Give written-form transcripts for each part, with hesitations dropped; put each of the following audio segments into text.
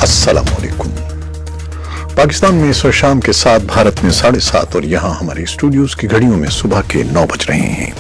अस्सलाम वालेकुम। पाकिस्तान में इस वक्त शाम के 7, भारत में 7:30 और यहाँ हमारे स्टूडियोज की घड़ियों में सुबह के 9 बज रहे हैं।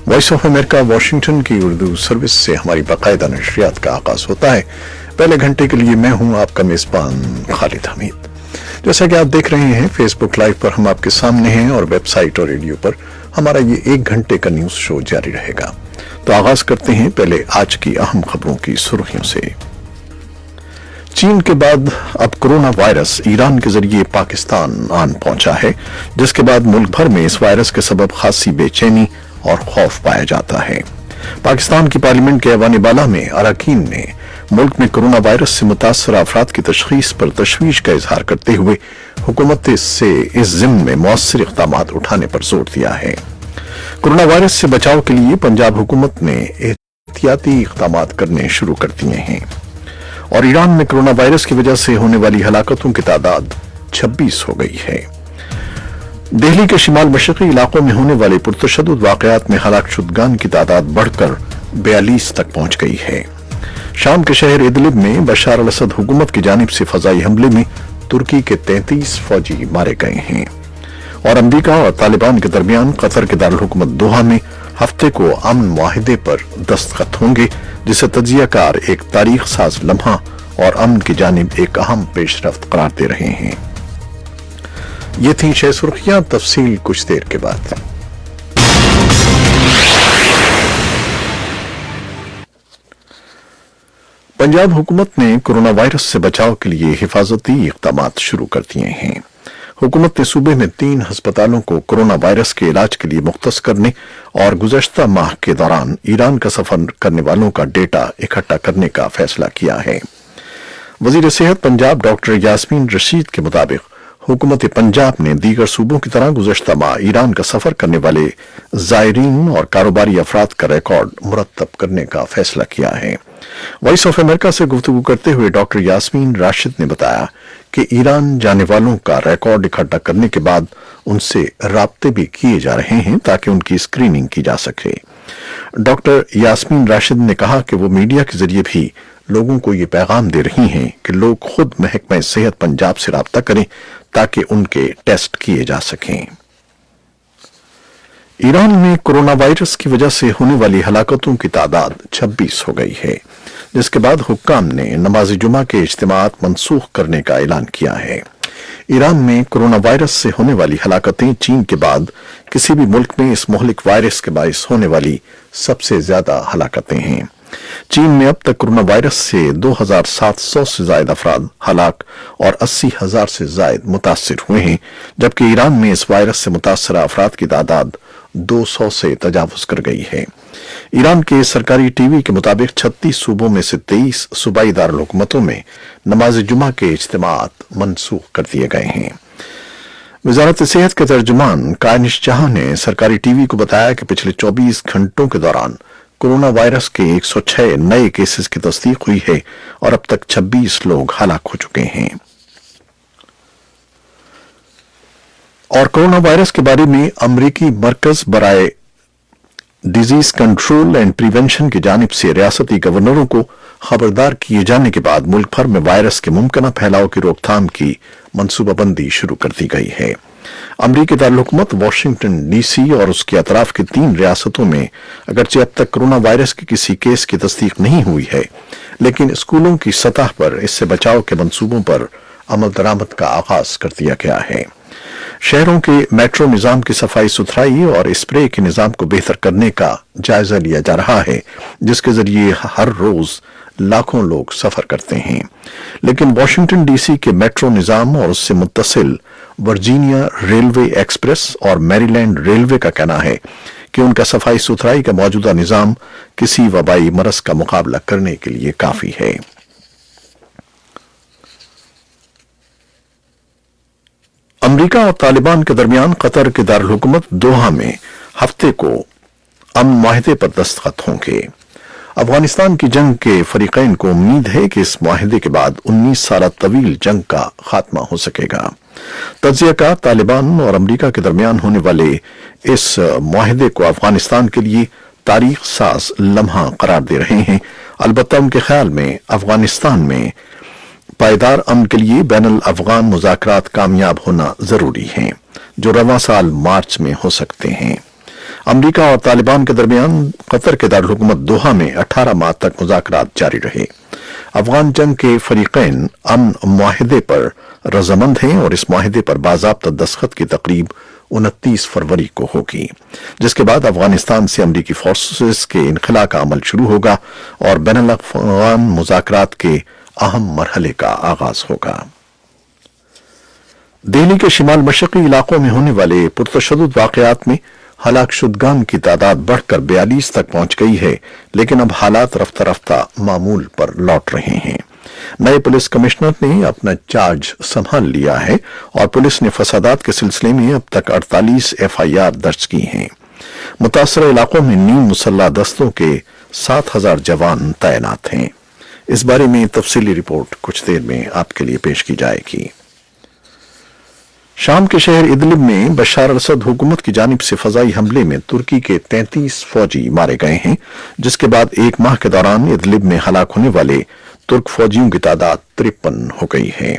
वॉइस ऑफ अमेरिका वाशिंगटन की उर्दू सर्विस से हमारी बाकायदा नशरियात का आगाज होता है। पहले घंटे के लिए मैं हूँ आपका मेजबान खालिद हमीद। जैसा कि आप देख रहे हैं, फेसबुक लाइव पर हम आपके सामने हैं और वेबसाइट और रेडियो पर हमारा ये 1 घंटे का न्यूज शो जारी रहेगा। तो आगाज करते हैं पहले आज की अहम खबरों की सुर्खियों से। चीन के बाद अब कोरोना वायरस ईरान के जरिए पाकिस्तान आन पहुंचा है, जिसके बाद मुल्क भर में इस वायरस के सबब खासी बेचैनी और खौफ पाया जाता है। पाकिस्तान की पार्लियामेंट के ऐवान बाला में अरकान ने मुल्क में कोरोना वायरस से मुतासर अफराद की तशखीस पर तशवीश का इजहार करते हुए हुकूमत से इस जिम्मे में मौसर इक़दाम उठाने पर जोर दिया है। कोरोना वायरस से बचाव के लिए पंजाब हुकूमत ने एहतियाती इक़दाम करने शुरू कर दिए हैं और ईरान में कोरोना वायरस की वजह से होने वाली हलाकतों की तादाद 26 हो गई है। दिल्ली के शिमाल मशरक़ी इलाकों में होने वाले पुरतशद्दुद वाक़यात में हलाक शुदगान की तादाद बढ़कर 42 तक पहुंच गई है। शाम के शहर इदलिब में बशार अल असद हुकूमत की जानिब से फजाई हमले में तुर्की के 33 फौजी मारे गए हैं और अमरीका और तालिबान के दरमियान कतर के दारुल हुकूमत दोहा में हफ्ते को अमन मुआहिदे पर दस्तखत होंगे, जिसे तज्जियाकार एक तारीख साज लम्हा और अमन की जानिब एक अहम पेशरफ्त करार दे रहे हैं। ये थी 6 सुर्खियां, तफसील कुछ देर के बाद। पंजाब हुकूमत ने कोरोना वायरस से बचाव के लिए हिफाजती इक़दाम शुरू कर दिए हैं। हुकूमत ने सूबे में 3 अस्पतालों को कोरोना वायरस के इलाज के लिए मुख्तस करने और गुज़श्ता माह के दौरान ईरान का सफर करने वालों का डेटा इकट्ठा करने का फैसला किया है। वजीर सेहत पंजाब डॉक्टर यास्मीन रशीद के मुताबिक हुकूमत पंजाब ने दीगर सूबों की तरह गुज़श्ता माह ईरान का सफर करने वाले ज़ायरीन और कारोबारी अफराद का रिकॉर्ड मुरतब करने का फैसला किया है। वॉइस ऑफ अमेरिका से गुफ्तगू करते हुए डॉक्टर यास्मीन राशिद ने बताया कि ईरान जाने वालों का रिकॉर्ड इकट्ठा करने के बाद उनसे राब्ते भी किए जा रहे हैं ताकि उनकी स्क्रीनिंग की जा सके। डॉक्टर यास्मीन राशिद ने कहा कि वो मीडिया के जरिए भी लोगों को ये पैगाम दे रही हैं कि लोग खुद महकमा सेहत पंजाब से राब्ता करें ताकि उनके टेस्ट किए जा सकें। ईरान में कोरोना वायरस की वजह से होने वाली हलाकतों की तादाद 26 हो गई है, जिसके बाद हुक्काम ने नमाज जुमा के इज्तिमात मनसूख करने का ऐलान किया है। ईरान में कोरोना वायरस से होने वाली हलाकतें चीन के बाद किसी भी मुल्क में इस मोहलिक वायरस के बायस होने वाली सबसे ज्यादा हलाकतें हैं। चीन में अब तक कोरोना वायरस से 2700 से ज्यादा अफराद हलाक और 80,000 से ज्यादा मुतासिर हुए हैं, जबकि ईरान में इस वायरस से मुतासर अफराद की तादाद 200 से तजावुज कर गई है। ईरान के सरकारी टीवी के मुताबिक 36 सूबों में से 23 सूबाई दारुल हुकूमतों में नमाज जुमा के इज्तिमात मनसूख कर दिए गए हैं। वजारत सेहत के तर्जुमान कायनिश जहां ने सरकारी टीवी को बताया कि पिछले 24 घंटों के दौरान कोरोना वायरस के 106 नए केसेस की तस्दीक हुई है और अब तक 26 लोग हलाक हो चुके हैं। और कोरोना वायरस के बारे में अमरीकी मरकज बराए डिजीज कंट्रोल एंड प्रिवेंशन की जानिब से रियासती गवर्नरों को खबरदार किए जाने के बाद मुल्क भर में वायरस के मुमकिन फैलाव की रोकथाम की मनसूबाबंदी शुरू कर दी गई है। अमरीकी दारुल हुकूमत वाशिंगटन डीसी और उसके अतराफ की 3 रियासतों में अगरचे अब तक कोरोना वायरस के किसी केस की तस्दीक नहीं हुई है, लेकिन स्कूलों की सतह पर इससे बचाव के मंसूबों पर अमल दरामद का आगाज कर दिया गया है। शहरों के मेट्रो निजाम की सफाई सुथराई और स्प्रे के निजाम को बेहतर करने का जायजा लिया जा रहा है, जिसके जरिए हर रोज लाखों लोग सफर करते हैं। लेकिन वाशिंगटन डीसी के मेट्रो निजाम और उससे मुत्तसिल वर्जीनिया रेलवे एक्सप्रेस और मैरीलैंड रेलवे का कहना है कि उनका सफाई सुथराई का मौजूदा निजाम किसी वबाई मरज का मुकाबला करने के लिए काफी है। अमरीका और तालिबान के दरमियान कतर के दारुल हुकूमत दोहा में हफ्ते को अमन मुआहिदे पर दस्तखत होंगे। अफगानिस्तान की जंग के फरीकैन को उम्मीद है कि इस मुआहिदे के बाद 19 साल तवील जंग का खात्मा हो सकेगा। तज्जियाकार तालिबान और अमरीका के दरमियान होने वाले इस मुआहिदे को अफगानिस्तान के लिए तारीख साज लम्हा करार दे रहे हैं। अलबत्ता उनके ख्याल में अफगानिस्तान में پائیدار امن کے لیے بین الافغان مذاکرات کامیاب ہونا ضروری ہیں جو رواں سال مارچ میں ہو سکتے ہیں۔ امریکہ اور طالبان کے درمیان قطر کے دارالحکومت دوحہ میں 18 ماہ تک مذاکرات جاری رہے۔ افغان جنگ کے فریقین امن معاہدے پر رضامند ہیں اور اس معاہدے پر باضابطہ دستخط کی تقریب 29 فروری کو ہوگی، جس کے بعد افغانستان سے امریکی فورسز کے انخلاء کا عمل شروع ہوگا اور بین الافغان مذاکرات کے اہم مرحلے کا آغاز ہوگا۔ دہلی کے شمال مشرقی علاقوں میں ہونے والے پرتشدد واقعات میں ہلاک شدگان کی تعداد بڑھ کر 42 تک پہنچ گئی ہے، لیکن اب حالات رفتہ رفتہ معمول پر لوٹ رہے ہیں۔ نئے پولیس کمشنر نے اپنا چارج سنبھال لیا ہے اور پولیس نے فسادات کے سلسلے میں اب تک 48 FIR درج کی ہیں۔ متاثرہ علاقوں میں نیم مسلح دستوں کے 7000 جوان تعینات ہیں۔ اس بارے میں تفصیلی رپورٹ کچھ دیر میں آپ کے لیے پیش کی جائے گی۔ شام کے شہر ادلب میں بشار الاسد حکومت کی جانب سے فضائی حملے میں ترکی کے 33 فوجی مارے گئے ہیں، جس کے بعد ایک ماہ کے دوران ادلب میں ہلاک ہونے والے ترک فوجیوں کی تعداد 53 ہو گئی ہے۔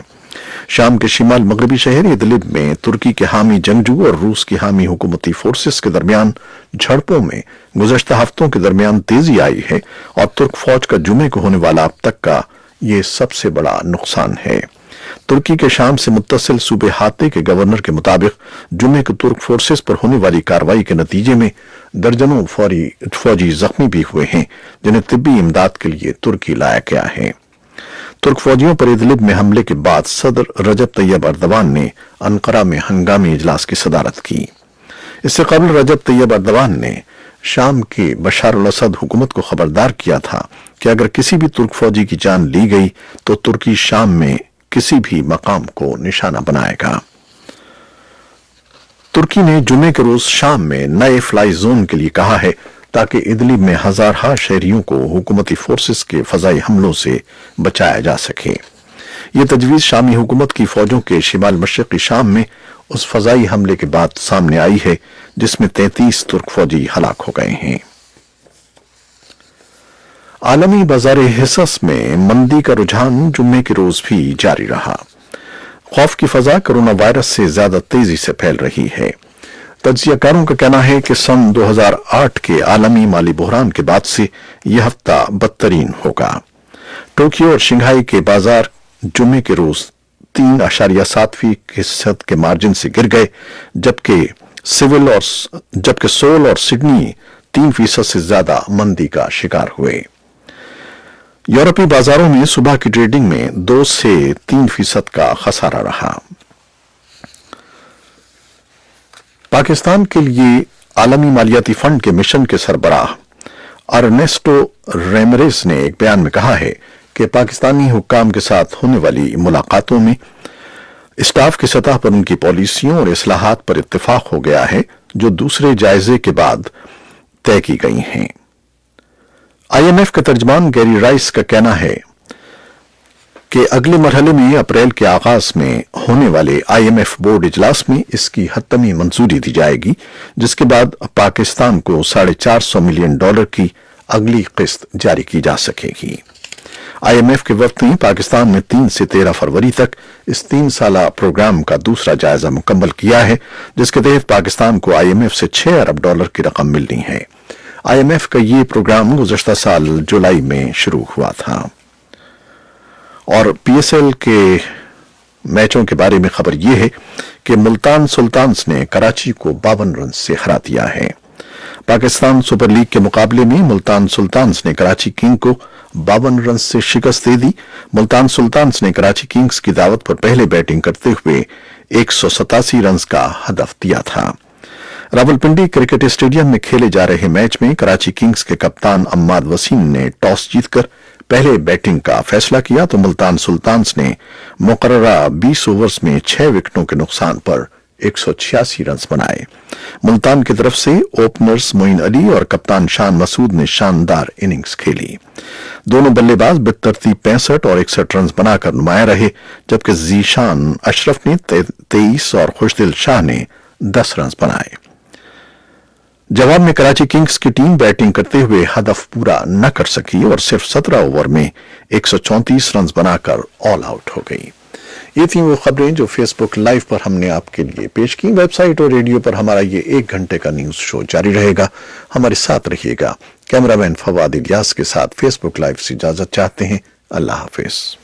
شام کے شمال مغربی شہر ادلب میں ترکی کے حامی جنگجو اور روس کی حامی حکومتی فورسز کے درمیان جھڑپوں میں گزشتہ ہفتوں کے درمیان تیزی آئی ہے اور ترک فوج کا جمعے کو ہونے والا اب تک کا یہ سب سے بڑا نقصان ہے۔ ترکی کے شام سے متصل صوبے ہاتے کے گورنر کے مطابق جمعے کو ترک فورسز پر ہونے والی کارروائی کے نتیجے میں درجنوں فوجی زخمی بھی ہوئے ہیں، جنہیں طبی امداد کے لیے ترکی لایا گیا ہے۔ ترک فوجیوں پر ادلب میں حملے کے بعد صدر رجب طیب اردوان نے انقرہ میں ہنگامی اجلاس کی صدارت کی۔ اس سے قبل رجب طیب اردوان نے شام کے بشار الاسد حکومت کو خبردار کیا تھا کہ اگر کسی بھی ترک فوجی کی جان لی گئی تو ترکی شام میں کسی بھی مقام کو نشانہ بنائے گا۔ ترکی نے جمعے کے روز شام میں نئے فلائی زون کے لیے کہا ہے تاکہ ادلب میں ہزارہا شہریوں کو حکومتی فورسز کے فضائی حملوں سے بچایا جا سکے۔ یہ تجویز شامی حکومت کی فوجوں کے شمال مشرقی شام میں اس فضائی حملے کے بعد سامنے آئی ہے جس میں 33 ترک فوجی ہلاک ہو گئے ہیں۔ عالمی بازار حصص میں مندی کا رجحان جمعے کے روز بھی جاری رہا۔ خوف کی فضا کرونا وائرس سے زیادہ تیزی سے پھیل رہی ہے۔ تجزیہ کاروں کا کہنا ہے کہ سن 2008 کے عالمی مالی بحران کے بعد سے یہ ہفتہ بدترین ہوگا۔ ٹوکیو اور شنگھائی کے بازار جمعے کے روز 3.7% کے مارجن سے گر گئے، جبکہ سول اور سڈنی 3% سے زیادہ مندی کا شکار ہوئے۔ یورپی بازاروں میں صبح کی ٹریڈنگ میں 2 سے 3% کا خسارہ رہا۔ پاکستان کے لیے عالمی مالیاتی فنڈ کے مشن کے سربراہ ارنیسٹو ریمریز نے ایک بیان میں کہا ہے کہ پاکستانی حکام کے ساتھ ہونے والی ملاقاتوں میں اسٹاف کی سطح پر ان کی پالیسیوں اور اصلاحات پر اتفاق ہو گیا ہے جو دوسرے جائزے کے بعد طے کی گئی ہیں۔ IMF کے ترجمان گیری رائس کا کہنا ہے کہ اگلے مرحلے میں اپریل کے آغاز میں ہونے والے IMF بورڈ اجلاس میں اس کی حتمی منظوری دی جائے گی، جس کے بعد پاکستان کو $450 ملین کی اگلی قسط جاری کی جا سکے گی۔ IMF کے وفد نے پاکستان میں 3 سے 13 فروری تک اس 3 سالہ پروگرام کا دوسرا جائزہ مکمل کیا ہے، جس کے تحت پاکستان کو IMF سے $6 ارب کی رقم ملنی ہے۔ IMF کا یہ پروگرام گزشتہ سال جولائی میں شروع ہوا تھا۔ اور PSL کے میچوں کے بارے میں خبر یہ ہے کہ ملتان سلطانز نے کراچی کو 52 رنز سے ہرا دیا ہے۔ پاکستان سپر لیگ کے مقابلے میں ملتان سلطانز نے کراچی کنگ کو 52 رنز سے شکست دے دی۔ ملتان سلطانز نے کراچی کنگز کی دعوت پر پہلے بیٹنگ کرتے ہوئے 187 رنز کا ہدف دیا تھا۔ راولپنڈی کرکٹ اسٹیڈیم میں کھیلے جا رہے میچ میں کراچی کنگز کے کپتان عماد وسیم نے ٹاس جیت کر پہلے بیٹنگ کا فیصلہ کیا تو ملتان سلطانز نے مقررہ 20 اوورز میں 6 وکٹوں کے نقصان پر 186 رنز بنائے۔ ملتان کی طرف سے اوپنرز معین علی اور کپتان شان مسعود نے شاندار اننگز کھیلی۔ دونوں بلے باز بالترتیب 65 اور 61 رنز بنا کر نمایاں رہے، جبکہ ذیشان اشرف نے 23 اور خوشدل شاہ نے 10 رنز بنائے۔ जवाब में कराची किंग्स की टीम बैटिंग करते हुए हदफ पूरा न कर सकी और सिर्फ 17 ओवर में 134 रन बनाकर ऑल आउट हो गई। ये थी वो खबरें जो फेसबुक लाइव पर हमने आपके लिए पेश की। वेबसाइट और रेडियो पर हमारा ये 1 घंटे का न्यूज शो जारी रहेगा। हमारे साथ रहिएगा। कैमरामैन फवाद इलियास के साथ फेसबुक लाइव से इजाजत चाहते हैं। अल्लाह हाफिज।